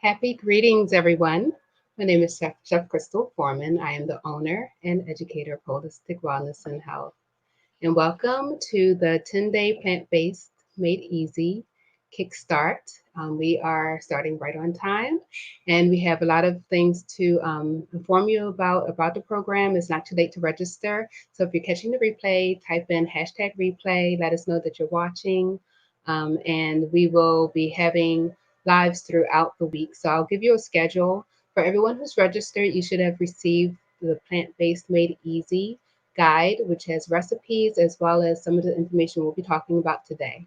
Happy greetings, everyone. My name is Chef Crystal Foreman. I am the owner and educator of Holistic Wellness and Health. And welcome to the 10-day plant-based made easy kickstart. We are starting right on time, and we have a lot of things to inform you about the program. It's not too late to register. So if you're catching the replay, type in hashtag replay. Let us know that you're watching, and we will be having lives throughout the week. So I'll give you a schedule. For everyone who's registered, you should have received the plant-based made easy guide, which has recipes as well as some of the information we'll be talking about today.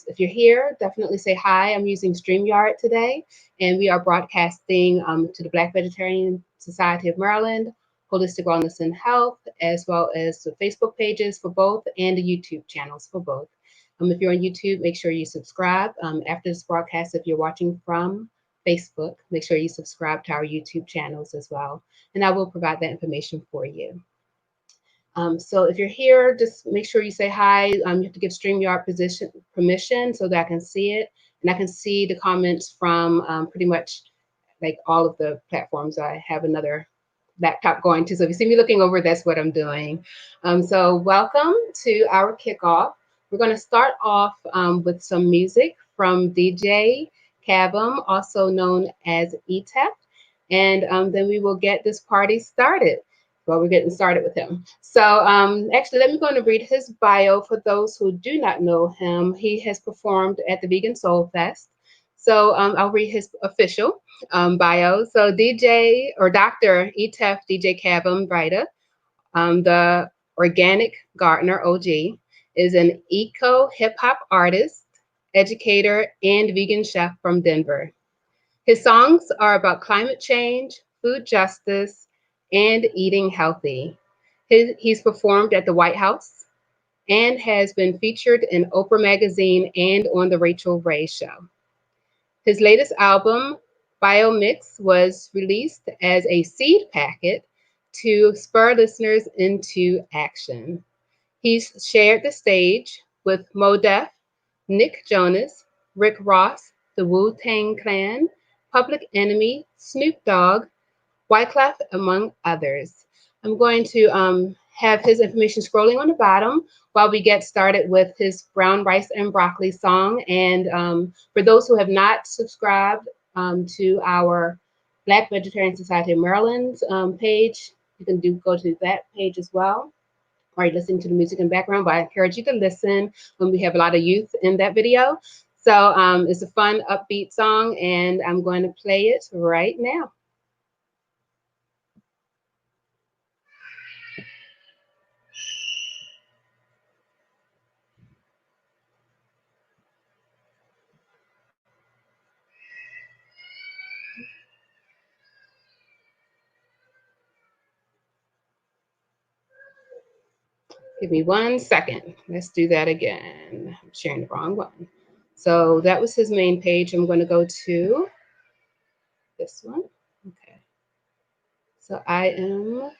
If you're here, definitely say hi. I'm using StreamYard today, and we are broadcasting to the Black Vegetarian Society of Maryland, Holistic Wellness and Health, as well as the Facebook pages for both and the YouTube channels for both. If you're on YouTube, make sure you subscribe. After this broadcast, if you're watching from Facebook, make sure you subscribe to our YouTube channels as well, and I will provide that information for you. So if you're here, just make sure you say hi. You have to give StreamYard permission so that I can see it. And I can see the comments from pretty much like all of the platforms. I have another laptop going to. So if you see me looking over, that's what I'm doing. So welcome to our kickoff. We're going to start off with some music from DJ Cabum, also known as ETEP. And then we will get this party started. Well, we're getting started with him. So actually, let me go and read his bio for those who do not know him. He has performed at the Vegan Soul Fest. So I'll read his official bio. So DJ or Dr. Etef DJ Cabum Vita, the Organic Gardener OG, is an eco hip hop artist, educator, and vegan chef from Denver. His songs are about climate change, food justice, and eating healthy. He's performed at the White House and has been featured in Oprah Magazine and on The Rachel Ray Show. His latest album, Biomix, was released as a seed packet to spur listeners into action. He's shared the stage with Mo Def, Nick Jonas, Rick Ross, the Wu-Tang Clan, Public Enemy, Snoop Dogg, Wyclef, among others. I'm going to have his information scrolling on the bottom while we get started with his brown rice and broccoli song. And for those who have not subscribed to our Black Vegetarian Society of Maryland's page, you can go to that page as well. Or you're listening to the music in the background, but I encourage you to listen when we have a lot of youth in that video. So it's a fun, upbeat song, and I'm going to play it right now. Give me 1 second. Let's do that again. I'm sharing the wrong one. So that was his main page. I'm going to go to this one. Okay. So I am,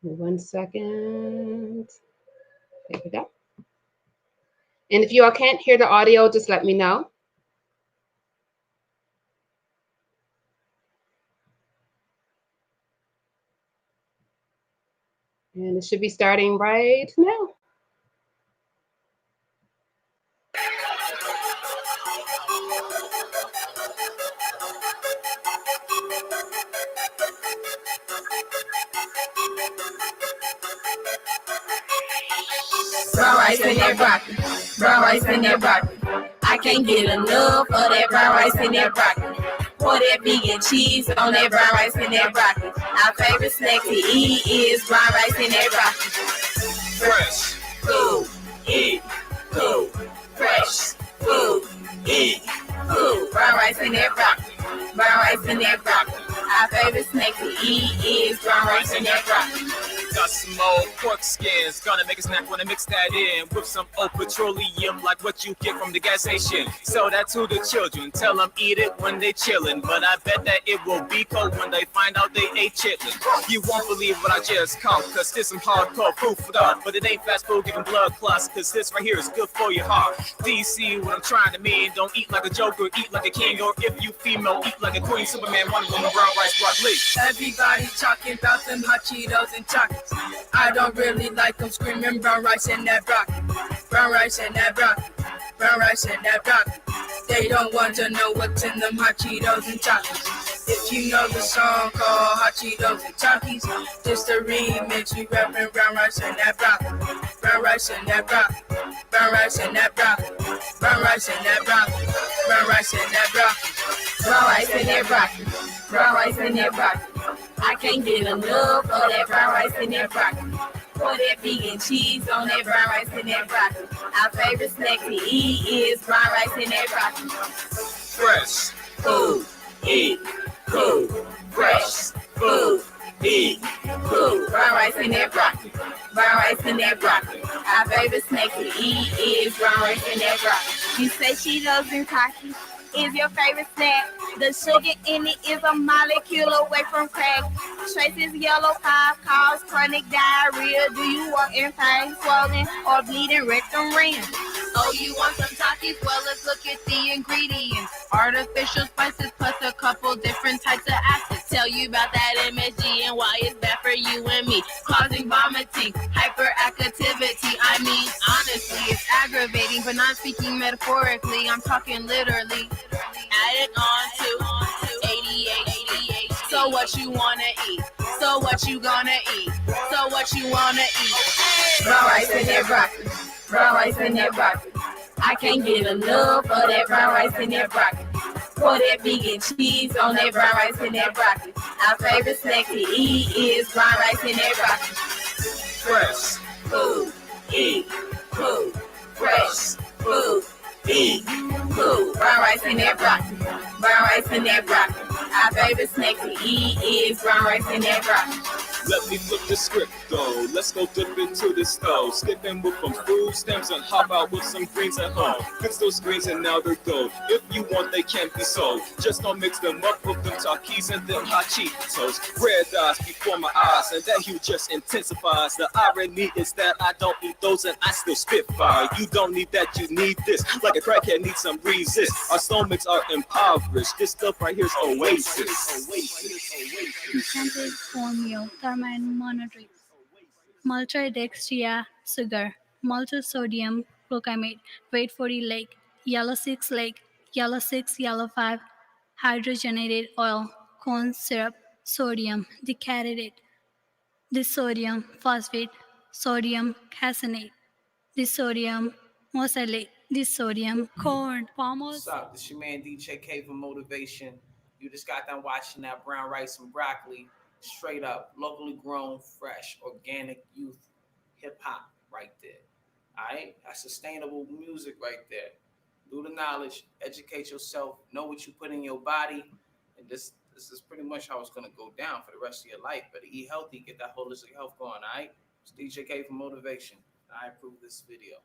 1 second. There we go. And if you all can't hear the audio, just let me know. And it should be starting right now. Brown rice and that broccoli, brown rice and that broccoli. I can't get enough of that brown rice and that broccoli. Pour that vegan cheese on that brown rice and that broccoli. Our favorite snack to eat is brown rice and that broccoli. Fresh food, eat food. Fresh food, eat food. Brown rice and that broccoli, brown rice and that broccoli. Our favorite snack to eat is brown rice and that broccoli. some old pork skins. Gonna make a snack when I mix that in with some old petroleum, like what you get from the gas station. Sell that to the children, tell them eat it when they chillin'. But I bet that it will be cold when they find out they ate chitlin'. You won't believe what I just caught, cause this some hardcore food for thought. But it ain't fast food giving blood clots, cause this right here is good for your heart. DC, what I'm trying to mean, don't eat like a joker, eat like a king. Or if you female, eat like a queen. Superman, Wonder Woman, brown rice, broccoli. Everybody talking about them hot Cheetos and chocolates. I don't really like them screaming brown rice and that broccoli. Brown rice and that broccoli. Brown rice and that broccoli. They don't want to know what's in them hot Cheetos and chocolates. If you know the song called Hot Cheetos and Chockies, just a remix, we rapping brown rice and that broccoli. Brown rice and that broccoli. Brown rice and that broccoli. Brown rice and that broccoli. Brown rice and that broccoli. Brown rice and that broccoli. Brown rice and that broccoli. I can't get enough of that brown rice and that broccoli. Pour that vegan cheese on that brown rice and that broccoli. Our favorite snack to eat is brown rice and that broccoli. Fresh Food, eat, cool. Fresh food, eat, cool. Brown rice and that broccoli. Brown rice and that broccoli. Our favorite snack to eat is brown rice and that broccoli. You say Cheetos and Takis is your favorite snack. The sugar in it is a molecule away from crack. Traces yellow pie cause chronic diarrhea. Do you want inflamed, swollen, or bleeding rectum ring? Oh, you want some Takis? Well, let's look at the ingredients. Artificial spices plus a couple different types of acids. Tell you about that MSG and why it's bad for you and me. Causing vomiting, hyperactivity. I mean, honestly, it's aggravating, but not speaking metaphorically. I'm talking literally. Add it on to 88. So what you wanna eat? So what you gonna eat? So what you wanna eat? Brown rice and that broccoli. Brown rice and that broccoli. I can't get enough of that brown rice and that broccoli. Pour that vegan cheese on that brown rice and that broccoli. Our favorite snack to eat is brown rice and that broccoli. fresh Food, eat, cool. Fresh food, eat, cool. Brown rice and that broccoli. Brown rice and that broccoli. Our favorite snack to eat is brown rice and that broccoli. Let me flip the script though. Let's go dip into the stove. Skipping with some food stamps and hop out with some greens at home. Fix those greens and now they're gold. If you want, they can't be sold. Just don't mix them up with them Takis and them hot Cheetos. Red eyes before my eyes, and that hue just intensifies. The irony is that I don't eat those and I still spit fire. You don't need that, you need this. Like a crackhead needs some resist. Our stomachs are impoverished. This stuff right here is oasis. Concentrate corn meal, thermine monotrix, maltodextria sugar, maltosodium glutamate, weight 40 lake, yellow 6 lake, yellow 6, yellow 5, hydrogenated oil, corn syrup, sodium, decaturate, disodium phosphate, sodium caseinate, disodium mosylate, disodium corn, palm oil. What's up? This your man DJ K for Motivation. You just got done watching that brown rice and broccoli, straight up, locally grown, fresh, organic youth hip hop right there. All right, that's sustainable music right there. Do the knowledge, educate yourself, know what you put in your body, and this is pretty much how it's gonna go down for the rest of your life. Better eat healthy, get that holistic health going. All right, it's DJ K for Motivation. I approve this video.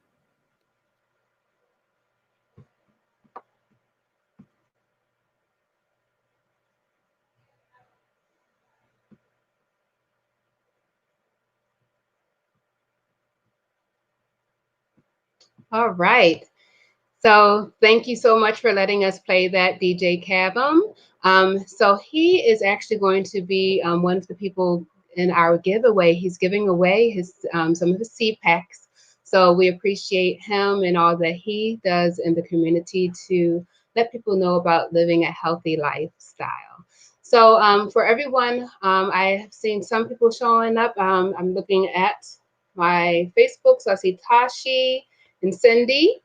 All right. So thank you so much for letting us play that, DJ Cavum. So he is actually going to be one of the people in our giveaway. He's giving away his some of his seed packs. So we appreciate him and all that he does in the community to let people know about living a healthy lifestyle. So for everyone, I have seen some people showing up. I'm looking at my Facebook, so I see Tashi and Cindy.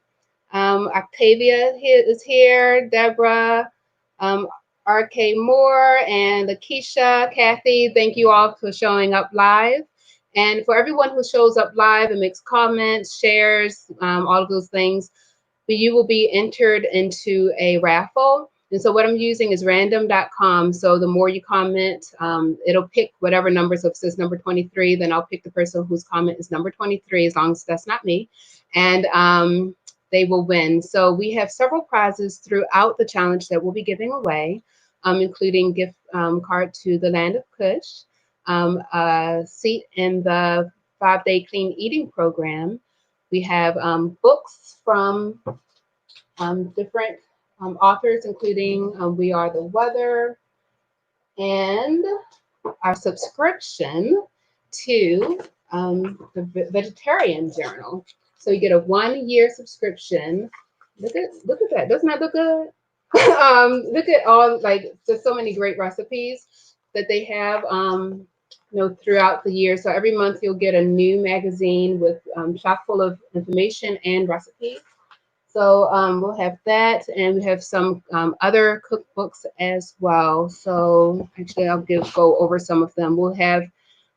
Octavia is here, Deborah, RK Moore, and Lakeisha, Kathy. Thank you all for showing up live. And for everyone who shows up live and makes comments, shares, all of those things, you will be entered into a raffle. And so what I'm using is random.com. So the more you comment, it'll pick whatever number. So if it says number 23, then I'll pick the person whose comment is number 23, as long as that's not me. And they will win. So we have several prizes throughout the challenge that we'll be giving away, including gift card to the Land of Kush, a seat in the 5-day clean eating program. We have books from different authors, including We Are the Weather, and our subscription to the Vegetarian Journal. So you get a 1-year subscription. Look at that. Doesn't that look good? Look at all, like, there's so many great recipes that they have throughout the year. So every month you'll get a new magazine with chock full of information and recipes. So we'll have that, and we have some other cookbooks as well. So actually, I'll go over some of them. We'll have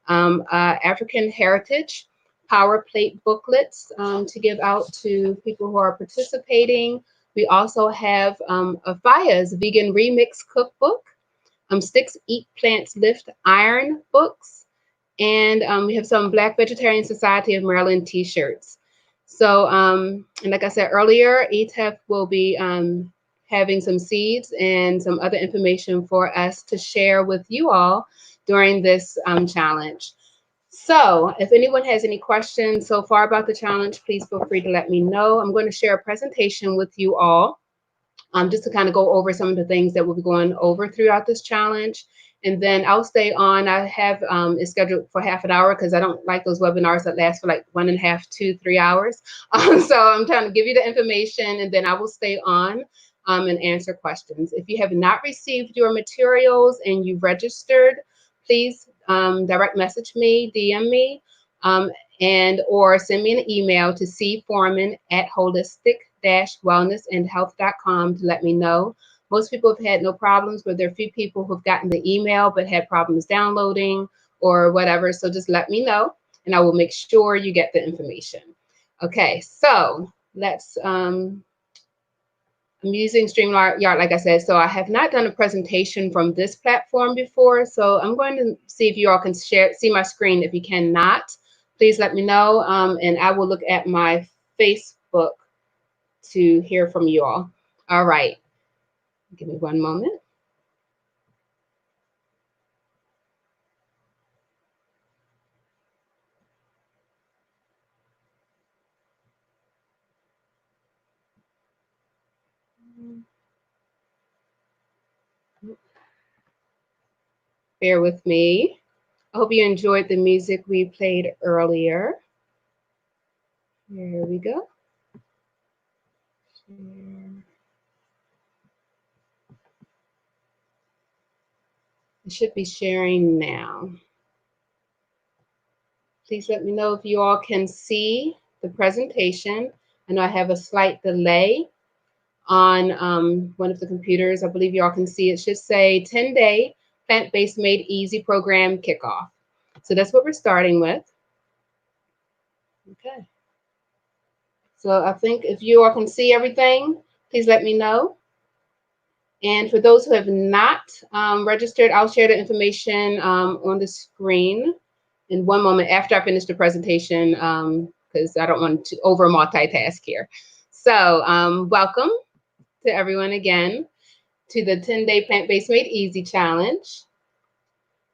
African Heritage Power Plate booklets to give out to people who are participating. We also have Afaya's Vegan Remix Cookbook, Sticks Eat Plants Lift Iron books, and we have some Black Vegetarian Society of Maryland t-shirts. So, and like I said earlier, ETEF will be having some seeds and some other information for us to share with you all during this challenge. So if anyone has any questions so far about the challenge, please feel free to let me know. I'm going to share a presentation with you all just to kind of go over some of the things that we'll be going over throughout this challenge. And then I'll stay on. I have it scheduled for half an hour because I don't like those webinars that last for like 1.5 to 3 hours. So I'm trying to give you the information, and then I will stay on and answer questions. If you have not received your materials and you've registered, please direct message me, DM me, and or send me an email to cforeman@holistic-wellnessandhealth.com to let me know. Most people have had no problems, but there are a few people who've gotten the email but had problems downloading or whatever. So just let me know, and I will make sure you get the information. Okay, so let's, I'm using StreamYard, like I said, so I have not done a presentation from this platform before. So I'm going to see if you all can see my screen. If you cannot, please let me know, and I will look at my Facebook to hear from you all. All right. Give me one moment. Bear with me. I hope you enjoyed the music we played earlier. Here we go. I should be sharing now. Please let me know if you all can see the presentation. I know I have a slight delay on one of the computers. I believe you all can see it. Should say 10-day plant-based made easy program kickoff. So that's what we're starting with. Okay. So I think if you all can see everything, please let me know. And for those who have not registered, I'll share the information on the screen in one moment after I finish the presentation, because I don't want to over multitask here. So welcome to everyone again to the 10-day plant-based made easy challenge.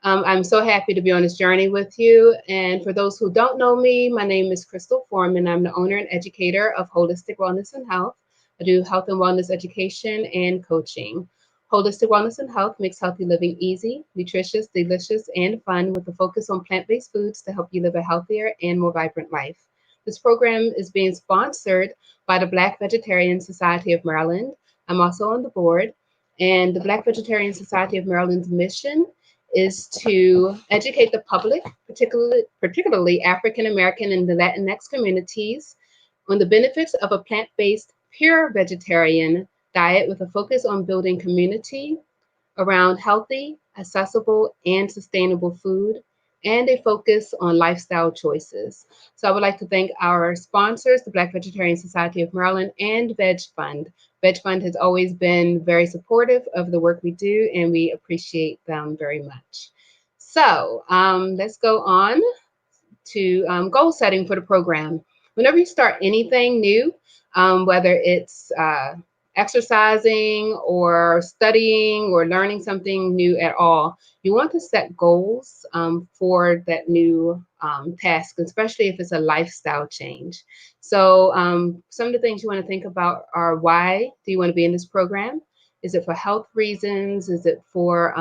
I'm so happy to be on this journey with you. And for those who don't know me, my name is Crystal Foreman. I'm the owner and educator of Holistic Wellness and Health. I do health and wellness education and coaching. Holistic Wellness and Health makes healthy living easy, nutritious, delicious, and fun with a focus on plant-based foods to help you live a healthier and more vibrant life. This program is being sponsored by the Black Vegetarian Society of Maryland. I'm also on the board. And the Black Vegetarian Society of Maryland's mission is to educate the public, particularly African American and the Latinx communities, on the benefits of a plant-based, pure vegetarian diet with a focus on building community around healthy, accessible, and sustainable food, and a focus on lifestyle choices. So I would like to thank our sponsors, the Black Vegetarian Society of Maryland and Veg Fund. Veg Fund has always been very supportive of the work we do, and we appreciate them very much. So let's go on to goal setting for the program. Whenever you start anything new, whether it's exercising or studying or learning something new at all, you want to set goals for that new task, especially if it's a lifestyle change. So, some of the things you want to think about are, why do you want to be in this program? Is it for health reasons? Is it for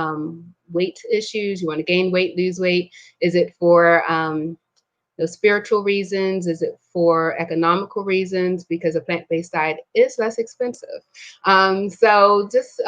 weight issues? You want to gain weight, lose weight? Is it for those spiritual reasons? Is it for economical reasons? Because a plant-based diet is less expensive. So just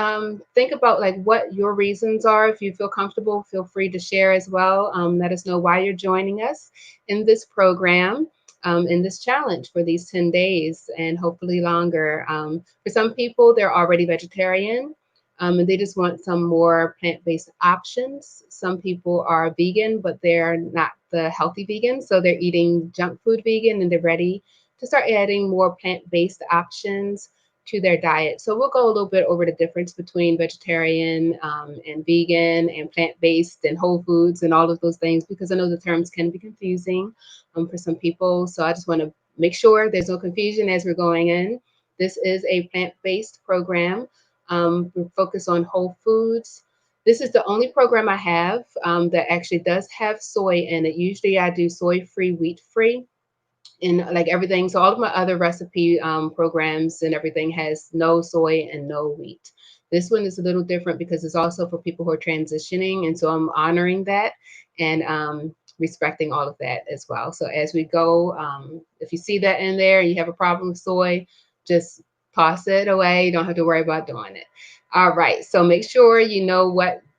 think about like what your reasons are. If you feel comfortable, feel free to share as well. Let us know why you're joining us in this program. In this challenge for these 10 days and hopefully longer. For some people, they're already vegetarian. And they just want some more plant-based options. Some people are vegan, but they're not the healthy vegan, so they're eating junk food vegan, and they're ready to start adding more plant-based options to their diet. So we'll go a little bit over the difference between vegetarian and vegan and plant-based and whole foods and all of those things, because I know the terms can be confusing for some people. So I just want to make sure there's no confusion as we're going in. This is a plant-based program. We focus on whole foods. This is the only program I have that actually does have soy in it. Usually I do soy-free, wheat-free, and like everything. So all of my other recipe programs and everything has no soy and no wheat. This one is a little different because it's also for people who are transitioning, and so I'm honoring that and respecting all of that as well. So as we go, if you see that in there and you have a problem with soy, just toss it away. You don't have to worry about doing it. All right. So make sure you know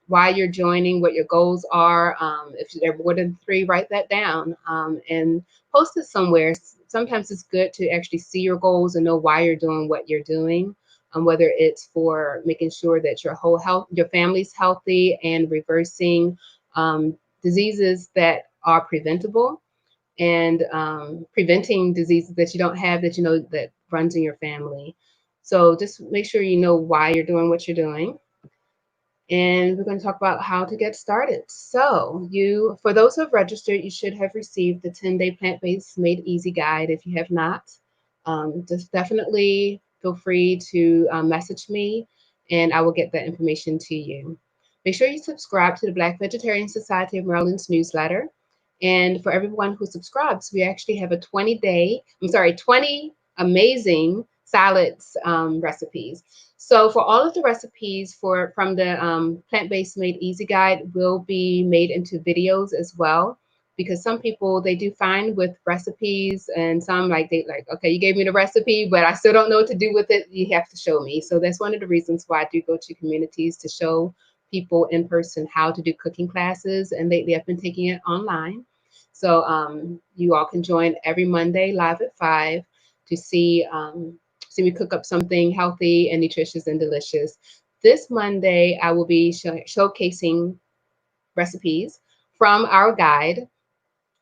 why you're joining, what your goals are. If there are more than 3, write that down and post it somewhere. Sometimes it's good to actually see your goals and know why you're doing what you're doing. Whether it's for making sure that your whole health, your family's healthy, and reversing diseases that are preventable, and preventing diseases that you don't have that you know that runs in your family. So just make sure you know why you're doing what you're doing. And we're going to talk about how to get started. So for those who have registered, you should have received the 10-day plant-based made easy guide. If you have not, just definitely feel free to message me and I will get that information to you. Make sure you subscribe to the Black Vegetarian Society of Maryland's newsletter. And for everyone who subscribes, we actually have a 20 amazing salads recipes. So for all of the recipes from the plant-based made easy guide will be made into videos as well, because some people, they do fine with recipes, and some okay, you gave me the recipe, but I still don't know what to do with it. You have to show me. So that's one of the reasons why I do go to communities, to show people in person how to do cooking classes, and lately I've been taking it online. So you all can join every Monday live at 5 to see me cook up something healthy and nutritious and delicious. This Monday, I will be showcasing recipes from our guide,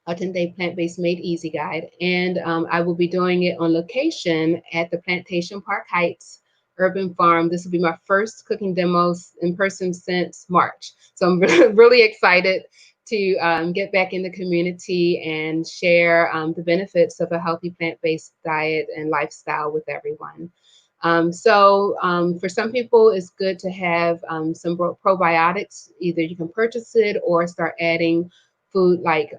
a 10-day plant-based made easy guide, and I will be doing it on location at the Plantation Park Heights Urban Farm. This will be my first cooking demos in person since March. So I'm really excited to get back in the community and share the benefits of a healthy plant-based diet and lifestyle with everyone. For some people, it's good to have some probiotics. Either you can purchase it or start adding food like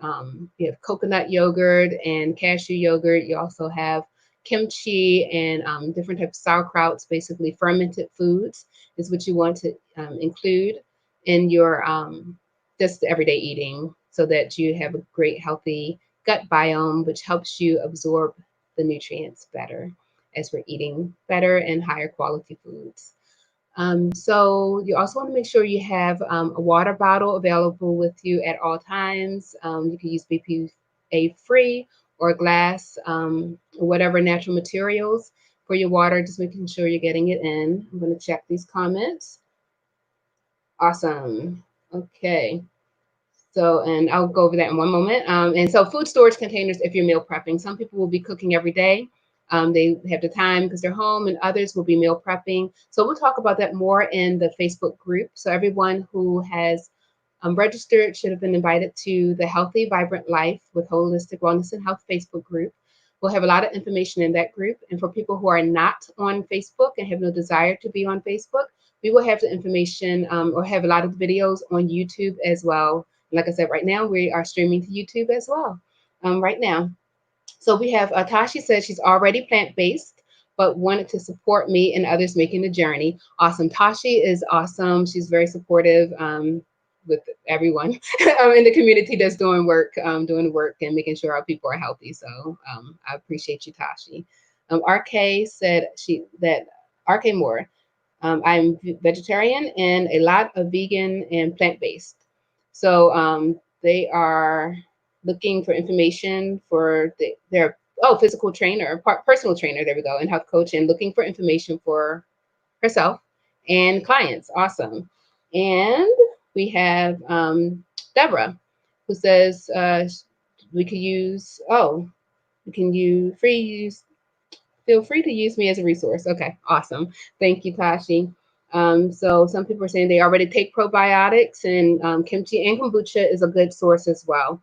you have coconut yogurt and cashew yogurt. You also have kimchi and different types of sauerkrauts, basically fermented foods, is what you want to include in your just everyday eating, so that you have a great healthy gut biome, which helps you absorb the nutrients better as we're eating better and higher quality foods. So you also want to make sure you have a water bottle available with you at all times. You can use BPA free or glass, whatever natural materials for your water, just making sure you're getting it in. I'm going to check these comments. Awesome. Okay. So, and I'll go over that in one moment. And so food storage containers, if you're meal prepping, some people will be cooking every day. They have the time because they're home, and others will be meal prepping. So we'll talk about that more in the Facebook group. So everyone who has registered should have been invited to the Healthy, Vibrant Life with Holistic Wellness and Health Facebook group. We'll have a lot of information in that group. And for people who are not on Facebook and have no desire to be on Facebook, we will have the information or have a lot of videos on YouTube as well. Like I said, right now we are streaming to YouTube as well. Right now. So we have Tashi said she's already plant-based, but wanted to support me and others making the journey. Awesome. Tashi is awesome. She's very supportive with everyone in the community that's doing work and making sure our people are healthy. So I appreciate you, Tashi. RK said RK Moore. I'm vegetarian and a lot of vegan and plant-based. So they are looking for information for their physical trainer, personal trainer. There we go, and health coach, and looking for information for herself and clients. Awesome. And we have Deborah, who says we could use. Oh, we can use free use. Feel free to use me as a resource. Okay, awesome. Thank you, Tashi. So some people are saying they already take probiotics, and kimchi and kombucha is a good source as well.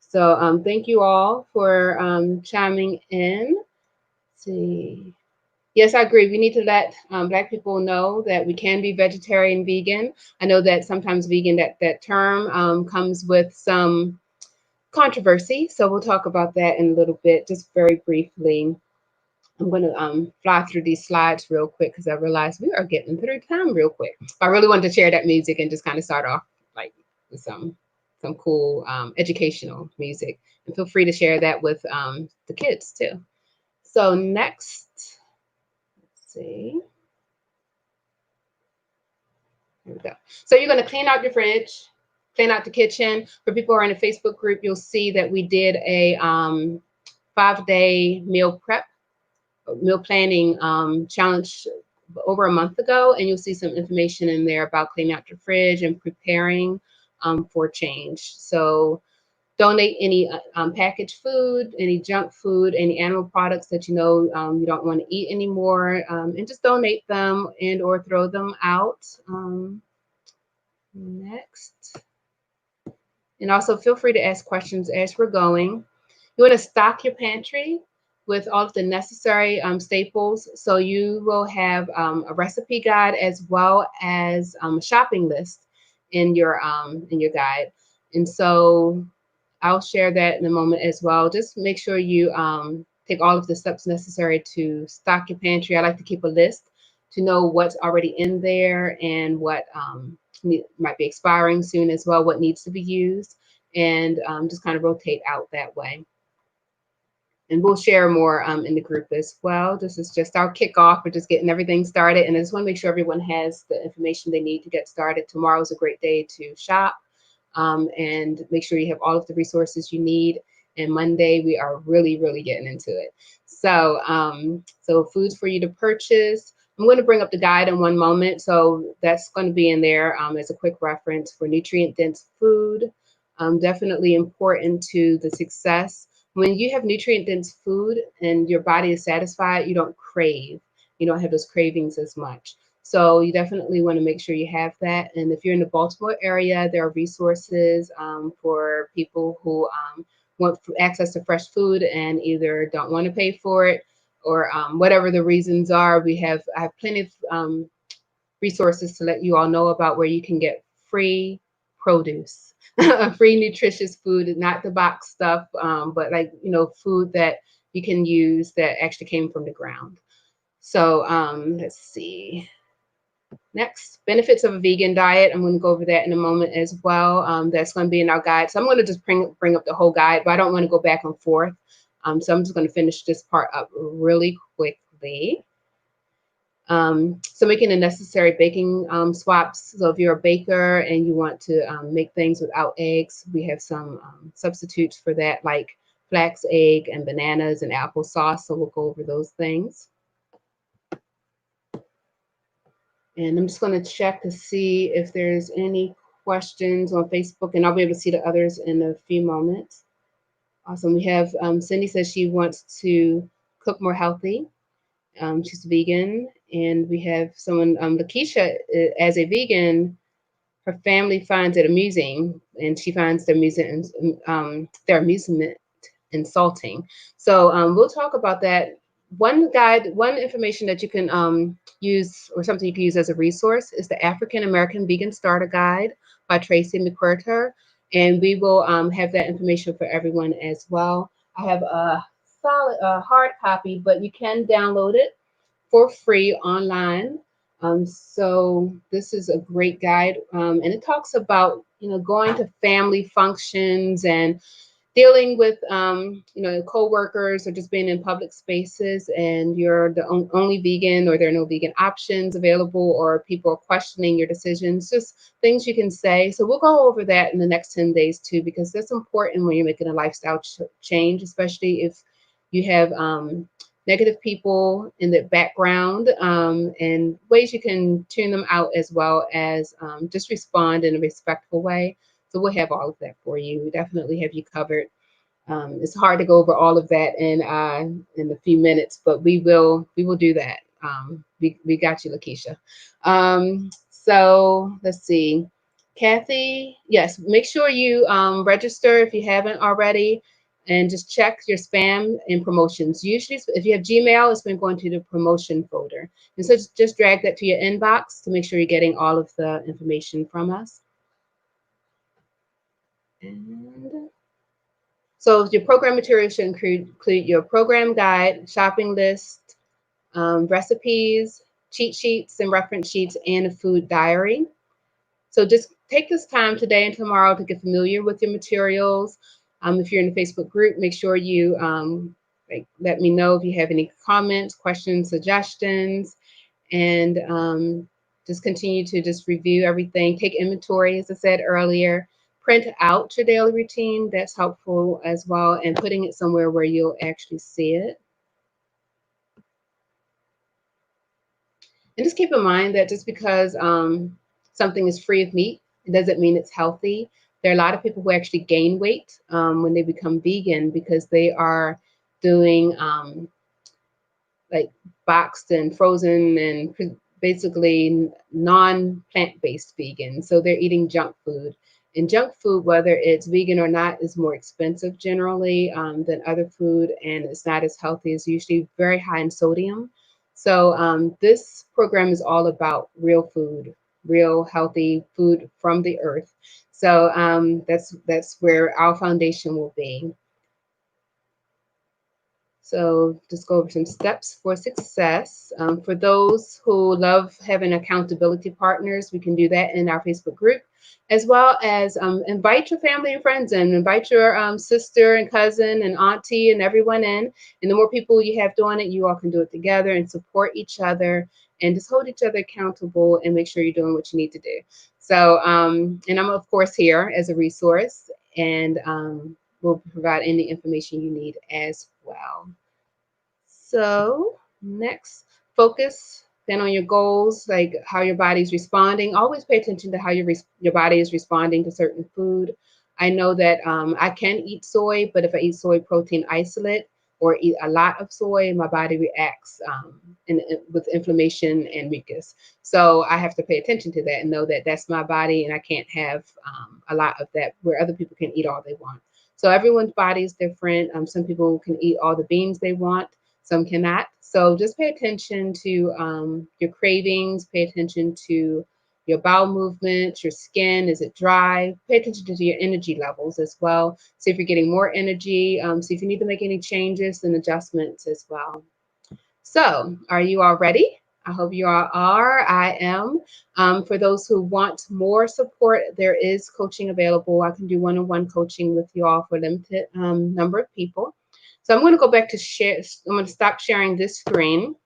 So thank you all for chiming in. Let's see. Yes, I agree. We need to let Black people know that we can be vegetarian, vegan. I know that sometimes vegan, that term comes with some controversy. So we'll talk about that in a little bit, just very briefly. I'm going to fly through these slides real quick because I realized we are getting through time real quick. I really wanted to share that music and just kind of start off like with some cool educational music. And feel free to share that with the kids too. So next, let's see. Here we go. So you're going to clean out your fridge, clean out the kitchen. For people who are in the Facebook group, you'll see that we did a 5-day meal planning challenge over a month ago, and you'll see some information in there about cleaning out your fridge and preparing for change. So donate any packaged food, any junk food, any animal products that you know you don't want to eat anymore, and just donate them and or throw them out. Next. And also feel free to ask questions as we're going. You want to stock your pantry with all of the necessary staples. So you will have a recipe guide as well as a shopping list in your guide. And so I'll share that in a moment as well. Just make sure you take all of the steps necessary to stock your pantry. I like to keep a list to know what's already in there and what might be expiring soon as well, what needs to be used, and just kind of rotate out that way. And we'll share more in the group as well. This is just our kickoff. We're just getting everything started. And I just want to make sure everyone has the information they need to get started. Tomorrow is a great day to shop and make sure you have all of the resources you need. And Monday, we are really, really getting into it. So, so foods for you to purchase. I'm going to bring up the guide in one moment. So that's going to be in there as a quick reference for nutrient-dense food. Definitely important to the success. When you have nutrient-dense food and your body is satisfied, you don't crave. You don't have those cravings as much. So you definitely want to make sure you have that. And if you're in the Baltimore area, there are resources for people who want access to fresh food and either don't want to pay for it or whatever the reasons are. I have plenty of resources to let you all know about where you can get free produce, free nutritious food, not the box stuff, but like, food that you can use that actually came from the ground. So let's see. Next, benefits of a vegan diet. I'm going to go over that in a moment as well. That's going to be in our guide. So I'm going to just bring up the whole guide, but I don't want to go back and forth. So I'm just going to finish this part up really quickly. So making the necessary baking swaps. So if you're a baker and you want to make things without eggs, we have some substitutes for that, like flax egg and bananas and applesauce. So we'll go over those things. And I'm just going to check to see if there's any questions on Facebook, and I'll be able to see the others in a few moments. Awesome. We have Cindy says she wants to cook more healthy. She's vegan, and we have someone, Lakeisha, as a vegan, her family finds it amusing, and she finds their amusement insulting. So we'll talk about that. One information that you can use, or something you can use as a resource, is the African American Vegan Starter Guide by Tracy McWhirter, and we will have that information for everyone as well. I have a solid hard copy, but you can download it for free online. So this is a great guide, and it talks about going to family functions and dealing with coworkers or just being in public spaces, and you're the only vegan, or there are no vegan options available, or people are questioning your decisions. Just things you can say. So we'll go over that in the next 10 days too, because that's important when you're making a lifestyle change, especially if you have negative people in the background, and ways you can tune them out, as well as just respond in a respectful way. So we'll have all of that for you. We definitely have you covered. It's hard to go over all of that in a few minutes, but we will do that. We got you, Lakeisha. So let's see, Kathy. Yes, make sure you register if you haven't already, and just check your spam and promotions. Usually, if you have Gmail, it's been going to the promotion folder, and so just drag that to your inbox to make sure you're getting all of the information from us. And so your program material should include your program guide, shopping list, recipes, cheat sheets and reference sheets, and a food diary. So just take this time today and tomorrow to get familiar with your materials. If you're in the Facebook group, make sure you let me know if you have any comments, questions, suggestions, and just continue to just review everything. Take inventory, as I said earlier. Print out your daily routine. That's helpful as well, and putting it somewhere where you'll actually see it. And just keep in mind that just because something is free of meat, it doesn't mean it's healthy. There are a lot of people who actually gain weight when they become vegan, because they are doing like boxed and frozen and basically non-plant-based vegan. So they're eating junk food. And junk food, whether it's vegan or not, is more expensive generally than other food, and it's not as healthy. It's usually very high in sodium. So this program is all about real food, real healthy food from the earth. So that's where our foundation will be. So just go over some steps for success. For those who love having accountability partners, we can do that in our Facebook group, as well as invite your family and friends in, invite your sister and cousin and auntie and everyone in. And the more people you have doing it, you all can do it together and support each other and just hold each other accountable and make sure you're doing what you need to do. So, and I'm of course here as a resource, and we'll provide any information you need as well. So next, focus then on your goals, like how your body's responding. Always pay attention to how your body is responding to certain food. I know that I can eat soy, but if I eat soy protein isolate or eat a lot of soy, my body reacts with inflammation and mucus. So I have to pay attention to that and know that that's my body, and I can't have a lot of that where other people can eat all they want. So everyone's body is different. Some people can eat all the beans they want, some cannot. So just pay attention to your cravings, pay attention to your bowel movements, your skin, is it dry? Pay attention to your energy levels as well. See if you're getting more energy, see if you need to make any changes and adjustments as well. So are you all ready? I hope you all are. I am. For those who want more support, there is coaching available. I can do one-on-one coaching with you all for a limited number of people. So I'm going to go back to share. I'm going to stop sharing this screen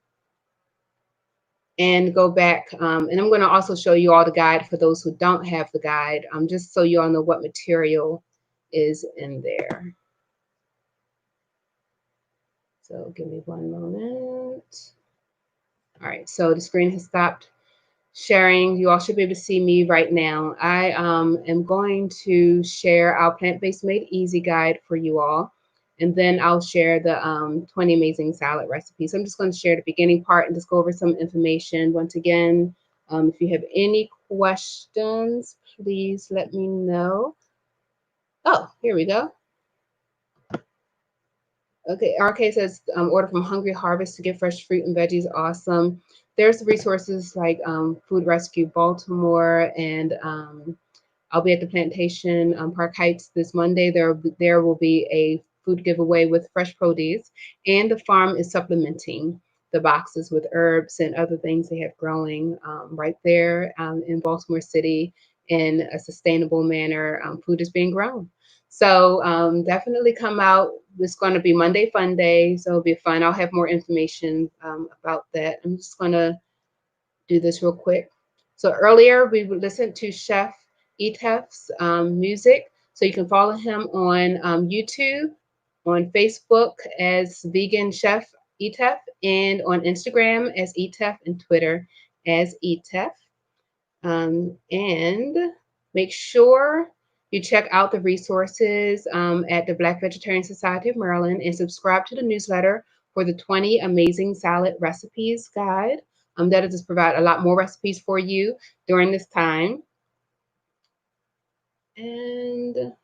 and go back. And I'm going to also show you all the guide for those who don't have the guide, just so you all know what material is in there. So give me one moment. All right, so the screen has stopped sharing. You all should be able to see me right now. I am going to share our plant-based made easy guide for you all. And then I'll share the 20 amazing salad recipes. I'm just going to share the beginning part and just go over some information. Once again, if you have any questions, please let me know. Oh, here we go. Okay, RK says order from Hungry Harvest to get fresh fruit and veggies. Awesome. There's resources like Food Rescue Baltimore, and I'll be at the Plantation Park Heights this Monday. There will be a food giveaway with fresh produce, and the farm is supplementing the boxes with herbs and other things they have growing right there in Baltimore City in a sustainable manner. Food is being grown. So definitely come out. It's going to be Monday Fun Day, so it'll be fun. I'll have more information about that. I'm just going to do this real quick. So earlier we listened to Chef Etef's music. So you can follow him on YouTube, on Facebook as Vegan Chef Etef, and on Instagram as Etef, and Twitter as Etef. And make sure you check out the resources at the Black Vegetarian Society of Maryland and subscribe to the newsletter for the 20 amazing salad recipes guide. That'll just provide a lot more recipes for you during this time. And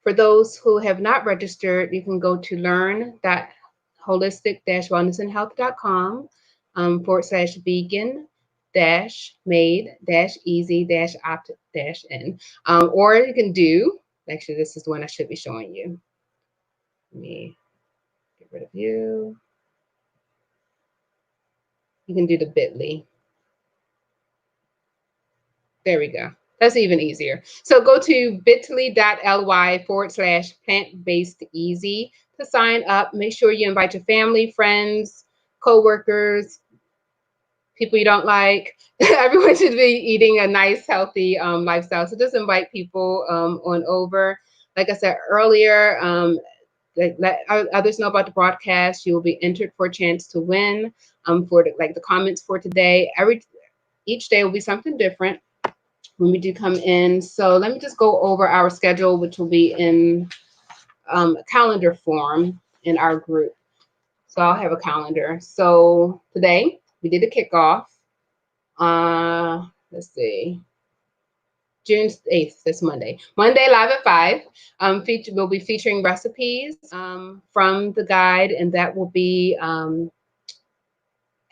for those who have not registered, you can go to learn.holistic-wellnessandhealth.com /vegan made easy opt in. Or you can do, actually, this is the one I should be showing you. Let me get rid of you. You can do the bit.ly. There we go. That's even easier. So go to bit.ly/plant-based easy to sign up. Make sure you invite your family, friends, coworkers, people you don't like. Everyone should be eating a nice, healthy lifestyle. So just invite people on over. Like I said earlier, let others know about the broadcast. You will be entered for a chance to win. For the comments for today, each day will be something different when we do come in. So let me just go over our schedule, which will be in calendar form in our group. So I'll have a calendar. So today we did a kickoff. Let's see. June 8th, this Monday. Monday live at 5. We'll be featuring recipes from the guide, and that will be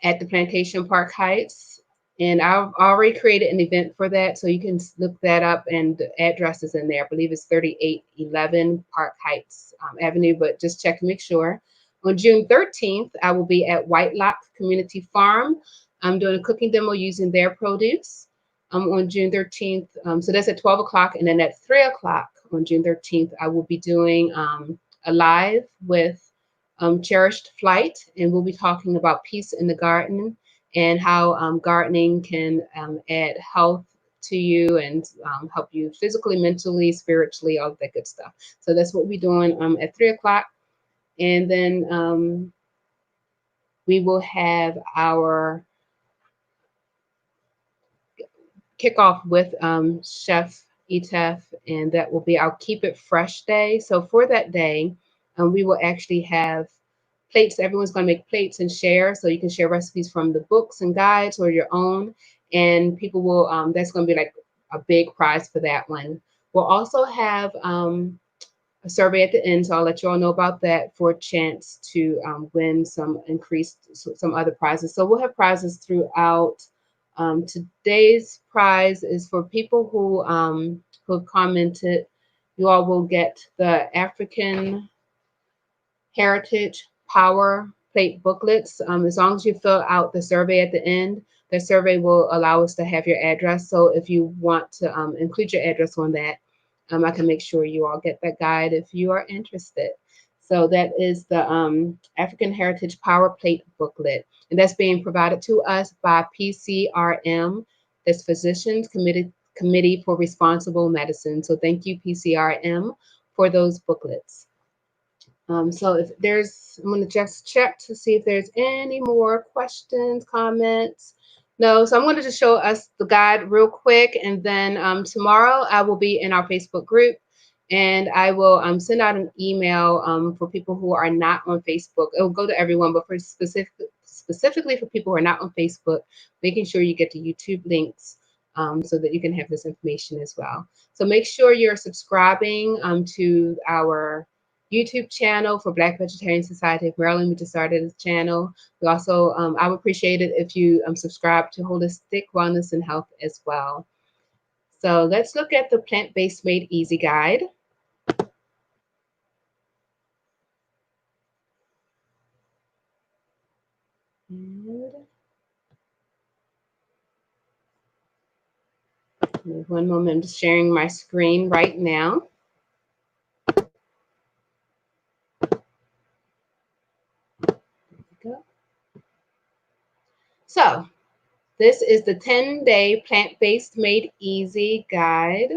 at the Plantation Park Heights. And I've already created an event for that, so you can look that up, and the address is in there. I believe it's 3811 Park Heights Avenue, but just check to make sure. On June 13th, I will be at Whitelock Community Farm. I'm doing a cooking demo using their produce on June 13th. So that's at 12 o'clock, and then at 3 o'clock on June 13th, I will be doing a live with Cherished Flight, and we'll be talking about peace in the garden and how gardening can add health to you and help you physically, mentally, spiritually, all of that good stuff. So that's what we're doing at 3 o'clock. And then we will have our kickoff with Chef Etef, and that will be our Keep It Fresh Day. So for that day, we will actually have plates. Everyone's going to make plates and share, so you can share recipes from the books and guides or your own, and people will that's going to be like a big prize for that one. We'll also have a survey at the end, so I'll let you all know about that for a chance to win some other prizes. So we'll have prizes throughout. Today's prize is for people who have commented. You all will get the African Heritage Power Plate booklets. As long as you fill out the survey at the end, the survey will allow us to have your address. So if you want to include your address on that, I can make sure you all get that guide if you are interested. So that is the African Heritage Power Plate booklet, and that's being provided to us by PCRM, that's Physicians Committee for Responsible Medicine. So thank you, PCRM, for those booklets. So if I'm going to just check to see if there's any more questions, comments. No, so I'm going to just show us the guide real quick, and then tomorrow I will be in our Facebook group, and I will send out an email for people who are not on Facebook. It will go to everyone, but for specifically for people who are not on Facebook, making sure you get the YouTube links so that you can have this information as well. So make sure you're subscribing to our YouTube channel for Black Vegetarian Society of Maryland. We just started this channel. We also, I would appreciate it if you subscribe to Holistic Wellness and Health as well. So let's look at the Plant-Based Made Easy guide. And one moment, I'm just sharing my screen right now. There we go. So this is the 10-day Plant-Based Made Easy guide.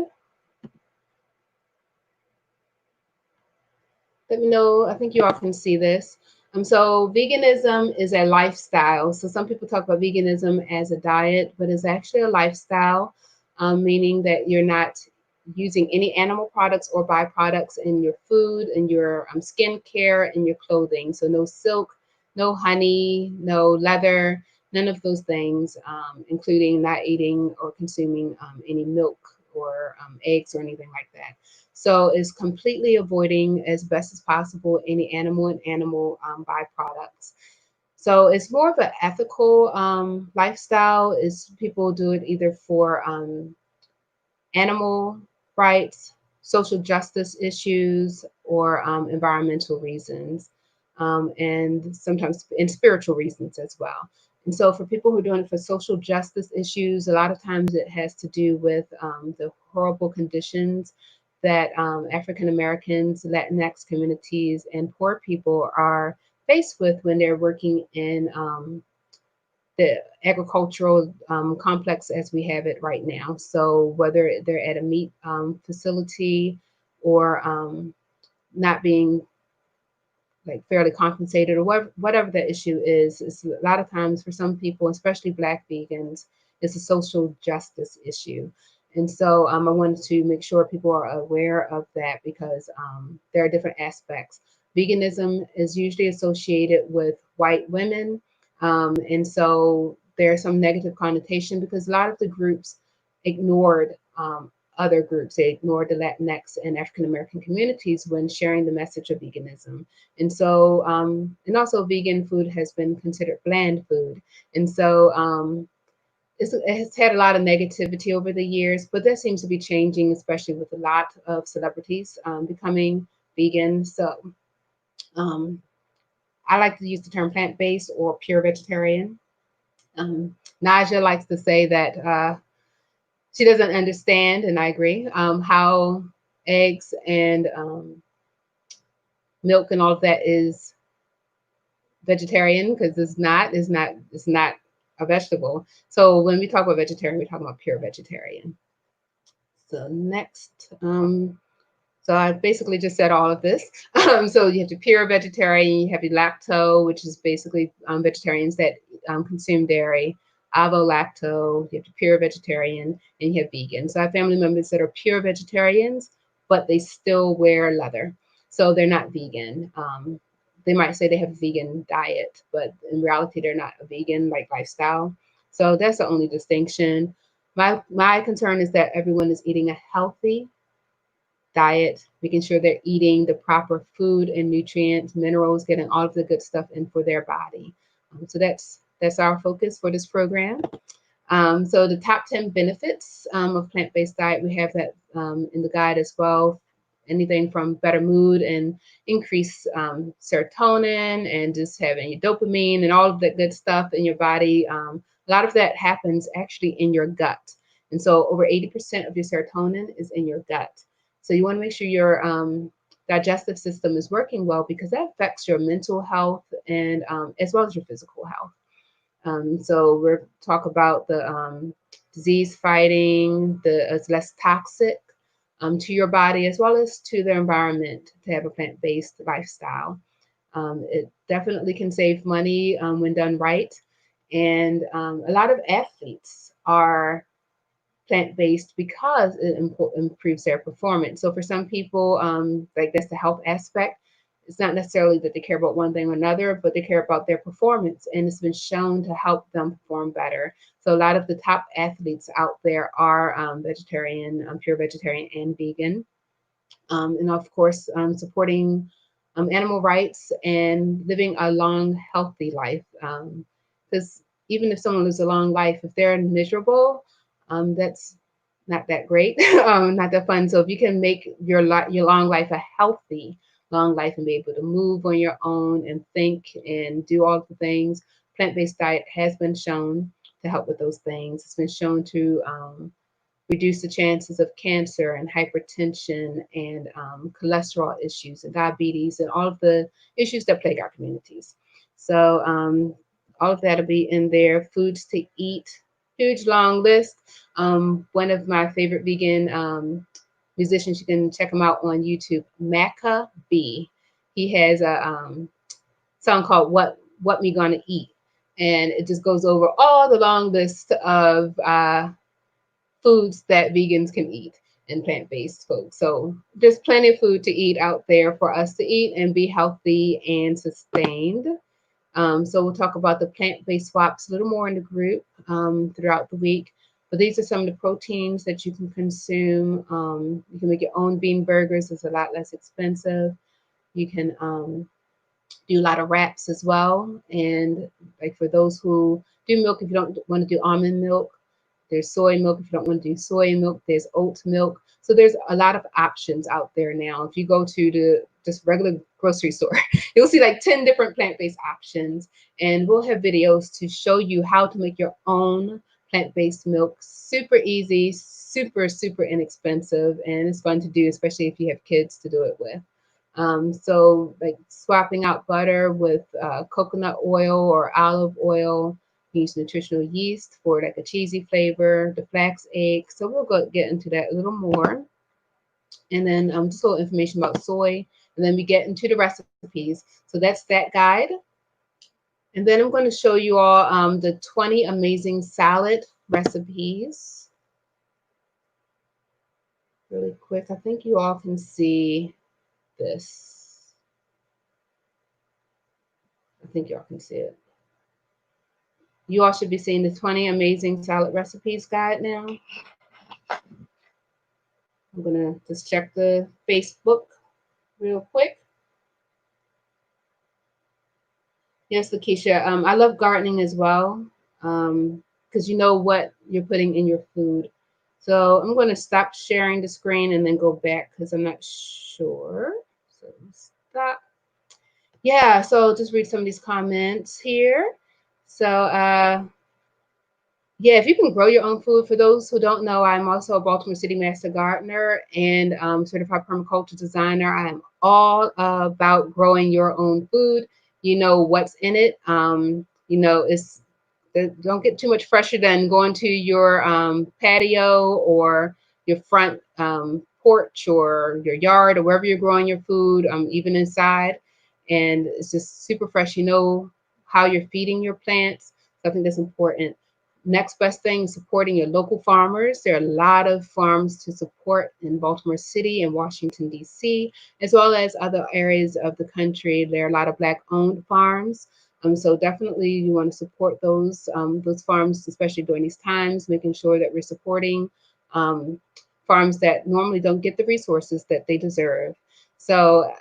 Let me know, I think you all can see this. So veganism is a lifestyle. So some people talk about veganism as a diet, but it's actually a lifestyle, meaning that you're not using any animal products or byproducts in your food, in your skincare, in your clothing. So no silk, no honey, no leather, none of those things, including not eating or consuming any milk or eggs or anything like that. So it's completely avoiding as best as possible any animal and animal byproducts. So it's more of an ethical lifestyle. Is people do it either for animal rights, social justice issues, or environmental reasons, and sometimes in spiritual reasons as well. And so for people who are doing it for social justice issues, a lot of times it has to do with the horrible conditions that African Americans, Latinx communities, and poor people are faced with when they're working in the agricultural complex as we have it right now. So whether they're at a meat facility or not being like fairly compensated or whatever the issue is a lot of times for some people, especially Black vegans, it's a social justice issue. And so I wanted to make sure people are aware of that because there are different aspects. Veganism is usually associated with white women. And so there's some negative connotation because a lot of the groups ignored other groups. They ignored the Latinx and African American communities when sharing the message of veganism. And so, and also vegan food has been considered bland food. And so it has had a lot of negativity over the years, but that seems to be changing, especially with a lot of celebrities becoming vegan. So I like to use the term plant-based or pure vegetarian. Naja likes to say that she doesn't understand, and I agree, how eggs and milk and all of that is vegetarian because it's not a vegetable. So when we talk about vegetarian, we're talking about pure vegetarian. So next, so I basically just said all of this. So you have the pure vegetarian, you have the lacto, which is basically vegetarians that consume dairy, ovo-lacto, you have the pure vegetarian, and you have vegan. So I have family members that are pure vegetarians, but they still wear leather. So they're not vegan. They might say they have a vegan diet, but in reality, they're not a vegan like lifestyle. So that's the only distinction. My concern is that everyone is eating a healthy diet, making sure they're eating the proper food and nutrients, minerals, getting all of the good stuff in for their body. So that's our focus for this program. So the top 10 benefits of plant-based diet, we have that in the guide as well. Anything from better mood and increased serotonin and just having your dopamine and all of that good stuff in your body. A lot of that happens actually in your gut. And so over 80% of your serotonin is in your gut. So you want to make sure your digestive system is working well because that affects your mental health and as well as your physical health. So we'll talk about the disease fighting, it's less toxic to your body as well as to the environment to have a plant-based lifestyle. It definitely can save money when done right. And a lot of athletes are plant-based because it improves their performance. So for some people, like that's the health aspect. It's not necessarily that they care about one thing or another, but they care about their performance, and it's been shown to help them perform better. So a lot of the top athletes out there are vegetarian, pure vegetarian, and vegan, and of course supporting animal rights and living a long, healthy life. Because even if someone lives a long life, if they're miserable, that's not that great, not that fun. So if you can make your long life a healthy long life and be able to move on your own and think and do all the things, plant-based diet has been shown to help with those things. It's been shown to reduce the chances of cancer and hypertension and cholesterol issues and diabetes and all of the issues that plague our communities. So all of that will be in there. Foods to eat, huge long list. One of my favorite vegan musicians, you can check him out on YouTube, Macca B. He has a song called "What Me Gonna Eat," and it just goes over all the long list of foods that vegans can eat and plant-based folks. So there's plenty of food to eat out there for us to eat and be healthy and sustained. So we'll talk about the plant-based swaps a little more in the group throughout the week. But these are some of the proteins that you can consume. You can make your own bean burgers. It's a lot less expensive. You can do a lot of wraps as well. And like for those who do milk, if you don't want to do almond milk, there's soy milk. If you don't want to do soy milk, there's oat milk. So there's a lot of options out there now. If you go to the just regular grocery store, you'll see like 10 different plant-based options. And we'll have videos to show you how to make your own plant-based milk. Super easy, super inexpensive, and it's fun to do, especially if you have kids to do it with. So like swapping out butter with coconut oil or olive oil, use nutritional yeast for like a cheesy flavor, the flax egg. So we'll get into that a little more. And then just a little information about soy. And then we get into the recipes. So that's that guide. And then I'm going to show you all the 20 amazing salad recipes really quick. I think you all can see this. I think y'all can see it. You all should be seeing the 20 amazing salad recipes guide now. I'm gonna just check the Facebook real quick. Yes, Lakeisha. I love gardening as well because you know what you're putting in your food. So I'm going to stop sharing the screen and then go back because I'm not sure. So stop. Yeah, so just read some of these comments here. So yeah, if you can grow your own food. For those who don't know, I'm also a Baltimore City Master Gardener and certified permaculture designer. I am all about growing your own food. You know what's in it. You know, don't get too much fresher than going to your patio or your front porch or your yard or wherever you're growing your food, even inside. And it's just super fresh. You know how you're feeding your plants. So I think that's important. Next best thing, supporting your local farmers. There are a lot of farms to support in Baltimore City and Washington, D.C., as well as other areas of the country. There are a lot of Black-owned farms. So definitely you want to support those farms, especially during these times, making sure that we're supporting farms that normally don't get the resources that they deserve. So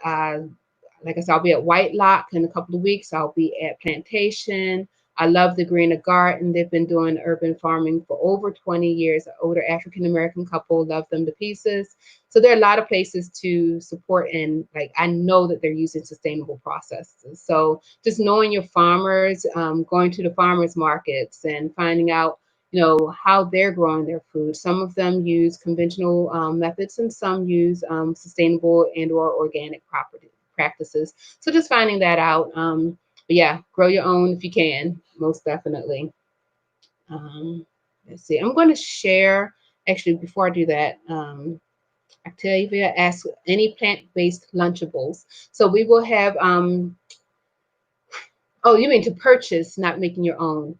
like I said, I'll be at White Lock in a couple of weeks. I'll be at Plantation. I love the Greener Garden. They've been doing urban farming for over 20 years. An older African-American couple, love them to pieces. So there are a lot of places to support, and like I know that they're using sustainable processes. So just knowing your farmers, going to the farmers markets and finding out, you know, how they're growing their food. Some of them use conventional methods, and some use sustainable and/or organic practices. So just finding that out. But yeah, grow your own if you can, most definitely. Let's see. I'm going to share. Actually, before I do that, Octavia asked any plant-based Lunchables. So we will have. Oh, you mean to purchase, not making your own.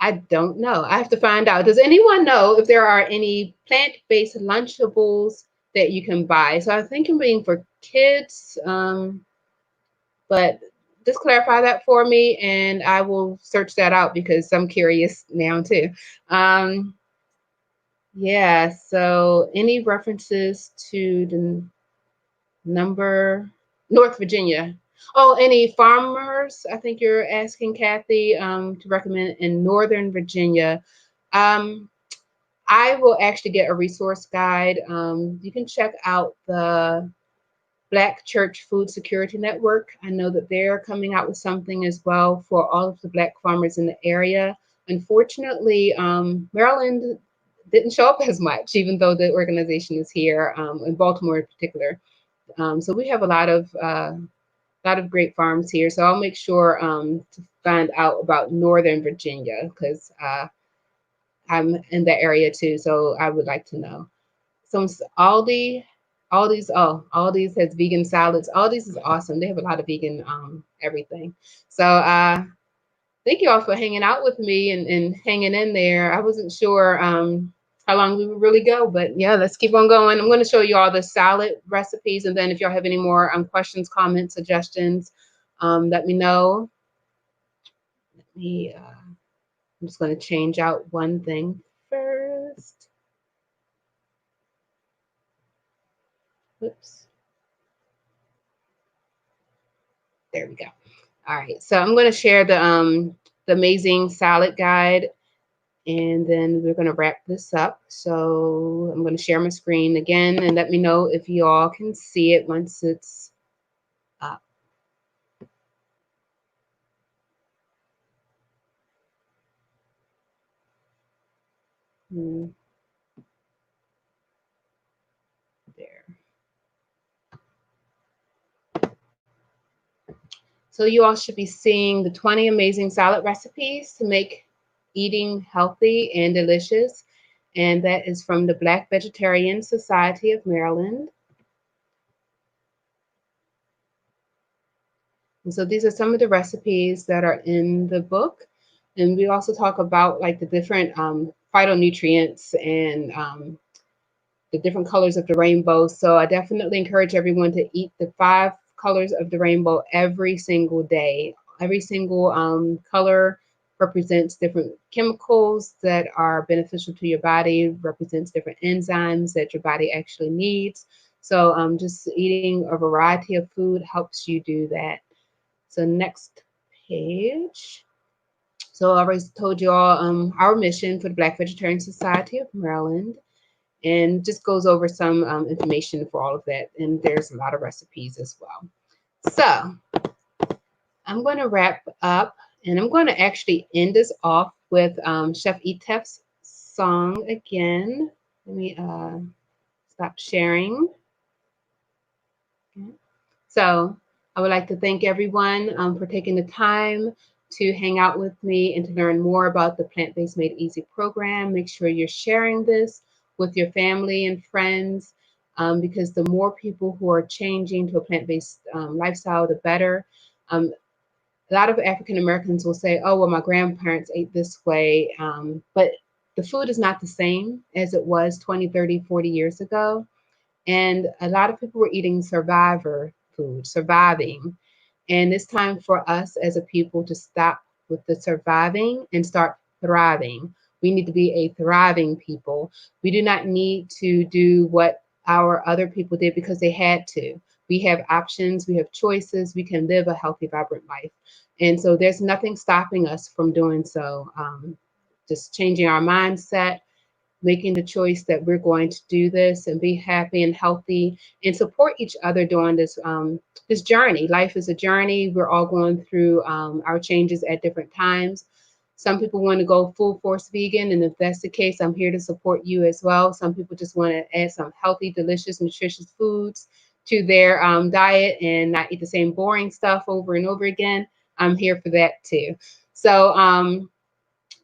I don't know. I have to find out. Does anyone know if there are any plant-based Lunchables that you can buy? So I think I'm being for kids, but just clarify that for me, and I will search that out because I'm curious now too. Um, yeah. So any references to the number North Virginia? Oh, any farmers? I think you're asking Kathy to recommend in Northern Virginia. Um, I will actually get a resource guide. You can check out the Black Church Food Security Network. I know that they're coming out with something as well for all of the Black farmers in the area. Unfortunately, Maryland didn't show up as much, even though the organization is here, in Baltimore in particular. So we have a lot of great farms here. So I'll make sure to find out about Northern Virginia because I'm in that area too. So I would like to know. Some Aldi's has vegan salads. Aldi's is awesome. They have a lot of vegan everything. So thank you all for hanging out with me and hanging in there. I wasn't sure how long we would really go, but yeah, let's keep on going. I'm going to show you all the salad recipes, and then if y'all have any more questions, comments, suggestions, let me know. I'm just going to change out one thing first. Oops. There we go. All right, so I'm going to share the amazing salad guide, and then we're going to wrap this up. So I'm going to share my screen again, and let me know if you all can see it once it's up. There. So you all should be seeing the 20 amazing salad recipes to make eating healthy and delicious. And that is from the Black Vegetarian Society of Maryland. And so these are some of the recipes that are in the book. And we also talk about like the different phytonutrients and the different colors of the rainbow. So I definitely encourage everyone to eat the 5 colors of the rainbow every single day. Every single color represents different chemicals that are beneficial to your body, represents different enzymes that your body actually needs. So just eating a variety of food helps you do that. So next page. So I already told you all our mission for the Black Vegetarian Society of Maryland, and just goes over some information for all of that. And there's a lot of recipes as well. So I'm going to wrap up, and I'm going to actually end this off with Chef Etef's song again. Let me stop sharing. Okay. So I would like to thank everyone for taking the time to hang out with me and to learn more about the Plant-Based Made Easy program. Make sure you're sharing this with your family and friends because the more people who are changing to a plant-based lifestyle, the better. A lot of African Americans will say, oh, well, my grandparents ate this way, but the food is not the same as it was 20, 30, 40 years ago. And a lot of people were eating survivor food, surviving. And it's time for us as a people to stop with the surviving and start thriving. We need to be a thriving people. We do not need to do what our other people did because they had to. We have options, we have choices, we can live a healthy, vibrant life. And so there's nothing stopping us from doing so. Just changing our mindset, making the choice that we're going to do this and be happy and healthy and support each other during this journey. Life is a journey. We're all going through our changes at different times. Some people want to go full force vegan, and if that's the case, I'm here to support you as well. Some people just want to add some healthy, delicious, nutritious foods to their diet and not eat the same boring stuff over and over again. I'm here for that too. So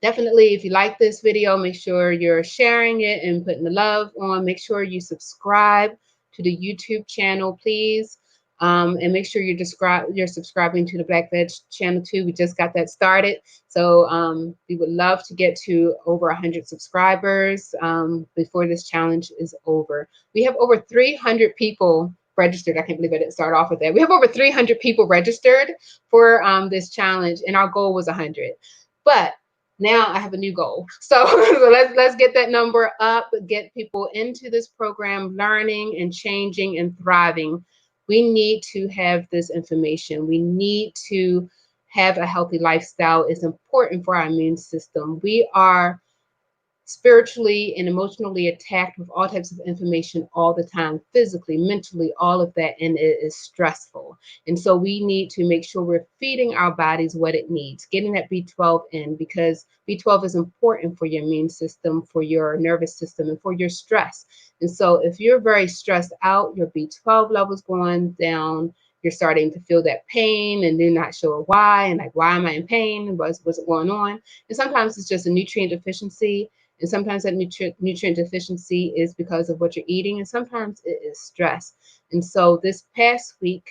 definitely, if you like this video, make sure you're sharing it and putting the love on. Make sure you subscribe to the YouTube channel, please. And make sure you're subscribing to the Black Veg channel too. We just got that started. So we would love to get to over 100 subscribers before this challenge is over. We have over 300 people registered. I can't believe I didn't start off with that. We have over 300 people registered for this challenge, and our goal was 100. But now I have a new goal. So, let's get that number up, get people into this program, learning and changing and thriving. We need to have this information. We need to have a healthy lifestyle. It's important for our immune system. We are spiritually and emotionally attacked with all types of information all the time, physically, mentally, all of that, and it is stressful. And so we need to make sure we're feeding our bodies what it needs, getting that B12 in, because B12 is important for your immune system, for your nervous system, and for your stress. And so if you're very stressed out, your B12 levels going down, you're starting to feel that pain and you're not sure why, and like, why am I in pain? What's going on? And sometimes it's just a nutrient deficiency. And sometimes that nutrient deficiency is because of what you're eating, and sometimes it is stress. And so this past week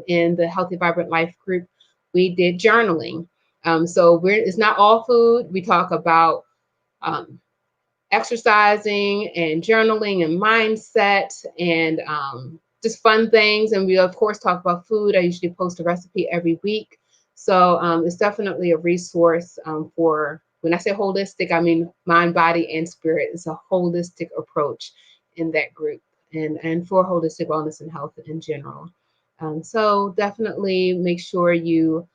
in the Healthy Vibrant Life group, we did journaling. So it's not all food. We talk about exercising and journaling and mindset and just fun things. And we, of course, talk about food. I usually post a recipe every week. So it's definitely a resource for, when I say holistic, I mean mind, body, and spirit. It's a holistic approach in that group and for holistic wellness and health in general. So definitely make sure you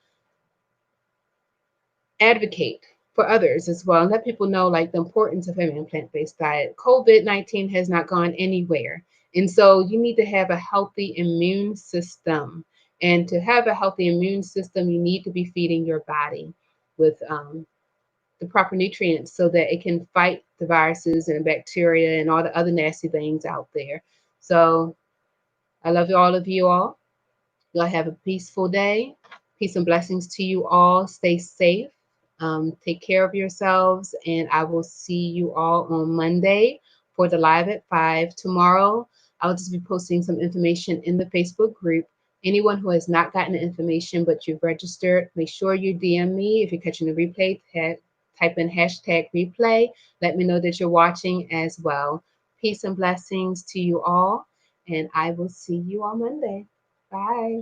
advocate for others as well and let people know like the importance of having a plant-based diet. COVID-19 has not gone anywhere. And so you need to have a healthy immune system. And to have a healthy immune system, you need to be feeding your body with the proper nutrients so that it can fight the viruses and bacteria and all the other nasty things out there. So I love all of you all. Y'all have a peaceful day. Peace and blessings to you all. Stay safe. Take care of yourselves, and I will see you all on Monday for the live at 5. Tomorrow, I'll just be posting some information in the Facebook group. Anyone who has not gotten the information but you've registered, make sure you DM me. If you're catching the replay, type in hashtag replay. Let me know that you're watching as well. Peace and blessings to you all, and I will see you on Monday. Bye.